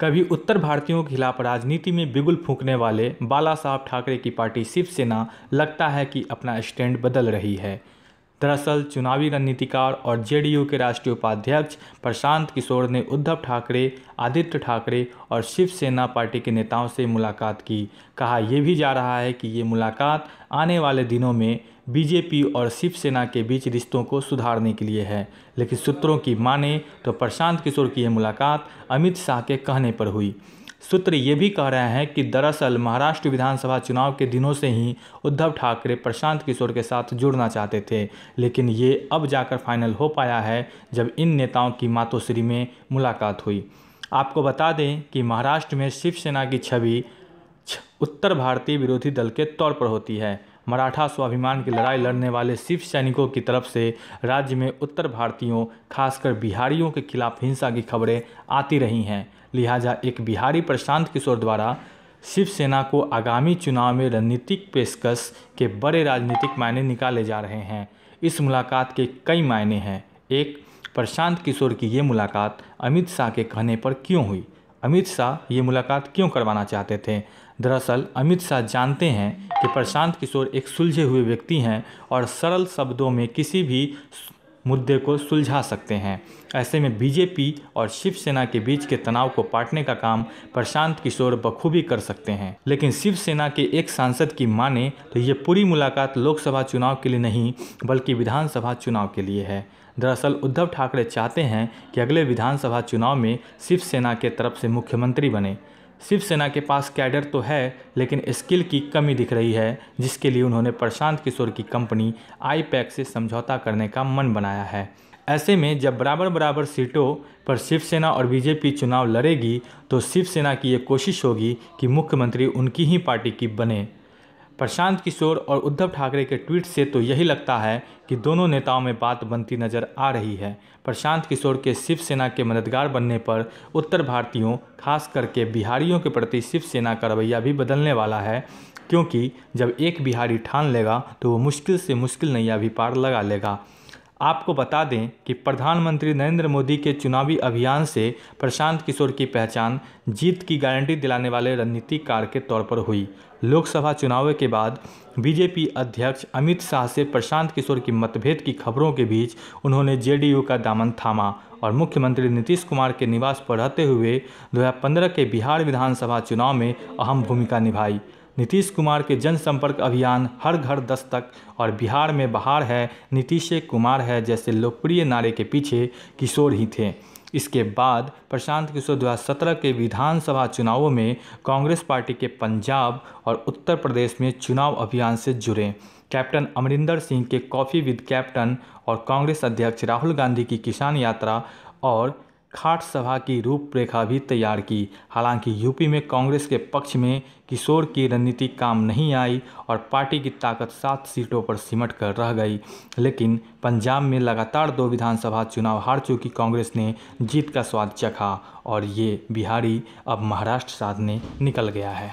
कभी उत्तर भारतीयों के खिलाफ राजनीति में बिगुल फूंकने वाले बाला साहब ठाकरे की पार्टी शिवसेना लगता है कि अपना स्टैंड बदल रही है। दरअसल चुनावी रणनीतिकार और जेडीयू के राष्ट्रीय उपाध्यक्ष प्रशांत किशोर ने उद्धव ठाकरे, आदित्य ठाकरे और शिवसेना पार्टी के नेताओं से मुलाकात की। कहा यह भी जा रहा है कि ये मुलाकात आने वाले दिनों में बीजेपी और शिवसेना के बीच रिश्तों को सुधारने के लिए है। लेकिन सूत्रों की माने तो प्रशांत किशोर की यह मुलाकात अमित शाह के कहने पर हुई। सूत्र ये भी कह रहे हैं कि दरअसल महाराष्ट्र विधानसभा चुनाव के दिनों से ही उद्धव ठाकरे प्रशांत किशोर के साथ जुड़ना चाहते थे, लेकिन ये अब जाकर फाइनल हो पाया है जब इन नेताओं की मातोश्री में मुलाकात हुई। आपको बता दें कि महाराष्ट्र में शिवसेना की छवि उत्तर भारतीय विरोधी दल के तौर पर होती है। मराठा स्वाभिमान की लड़ाई लड़ने वाले शिव सैनिकों की तरफ से राज्य में उत्तर भारतीयों, खासकर बिहारियों के खिलाफ हिंसा की खबरें आती रही हैं। लिहाजा एक बिहारी प्रशांत किशोर द्वारा शिवसेना को आगामी चुनाव में रणनीतिक पेशकश के बड़े राजनीतिक मायने निकाले जा रहे हैं। इस मुलाकात के कई मायने हैं। एक, प्रशांत किशोर की ये मुलाकात अमित शाह के कहने पर क्यों हुई? अमित शाह ये मुलाकात क्यों करवाना चाहते थे? दरअसल अमित शाह जानते हैं कि प्रशांत किशोर एक सुलझे हुए व्यक्ति हैं और सरल शब्दों में किसी भी मुद्दे को सुलझा सकते हैं। ऐसे में बीजेपी और शिवसेना के बीच के तनाव को पाटने का काम प्रशांत किशोर बखूबी कर सकते हैं। लेकिन शिवसेना के एक सांसद की माने तो ये पूरी मुलाकात लोकसभा चुनाव के लिए नहीं बल्कि विधानसभा चुनाव के लिए है। दरअसल उद्धव ठाकरे चाहते हैं कि अगले विधानसभा चुनाव में शिवसेना के तरफ से मुख्यमंत्री बने। शिवसेना के पास कैडर तो है लेकिन स्किल की कमी दिख रही है, जिसके लिए उन्होंने प्रशांत किशोर की कंपनी आईपैक से समझौता करने का मन बनाया है। ऐसे में जब बराबर बराबर सीटों पर शिवसेना और बीजेपी चुनाव लड़ेगी तो शिवसेना की ये कोशिश होगी कि मुख्यमंत्री उनकी ही पार्टी की बने। प्रशांत किशोर और उद्धव ठाकरे के ट्वीट से तो यही लगता है कि दोनों नेताओं में बात बनती नजर आ रही है। प्रशांत किशोर के शिवसेना के मददगार बनने पर उत्तर भारतीयों, खास करके बिहारियों के प्रति शिवसेना का रवैया भी बदलने वाला है, क्योंकि जब एक बिहारी ठान लेगा तो वो मुश्किल से मुश्किल नैया भी पार लगा लेगा। आपको बता दें कि प्रधानमंत्री नरेंद्र मोदी के चुनावी अभियान से प्रशांत किशोर की पहचान जीत की गारंटी दिलाने वाले रणनीतिकार के तौर पर हुई। लोकसभा चुनाव के बाद बीजेपी अध्यक्ष अमित शाह से प्रशांत किशोर की मतभेद की खबरों के बीच उन्होंने जेडीयू का दामन थामा और मुख्यमंत्री नीतीश कुमार के निवास पर रहते हुए 2015 के बिहार विधानसभा चुनाव में अहम भूमिका निभाई। नीतीश कुमार के जनसंपर्क अभियान हर घर दस्तक और बिहार में बहार है, नीतीश कुमार है जैसे लोकप्रिय नारे के पीछे किशोर ही थे। इसके बाद प्रशांत किशोर 2017 के विधानसभा चुनावों में कांग्रेस पार्टी के पंजाब और उत्तर प्रदेश में चुनाव अभियान से जुड़े। कैप्टन अमरिंदर सिंह के कॉफ़ी विद कैप्टन और कांग्रेस अध्यक्ष राहुल गांधी की किसान यात्रा और खाट सभा की रूपरेखा भी तैयार की। हालांकि यूपी में कांग्रेस के पक्ष में किशोर की रणनीति काम नहीं आई और पार्टी की ताकत 7 सीटों पर सिमट कर रह गई। लेकिन पंजाब में लगातार 2 विधानसभा चुनाव हार चुकी कांग्रेस ने जीत का स्वाद चखा और ये बिहारी अब महाराष्ट्र साधने निकल गया है।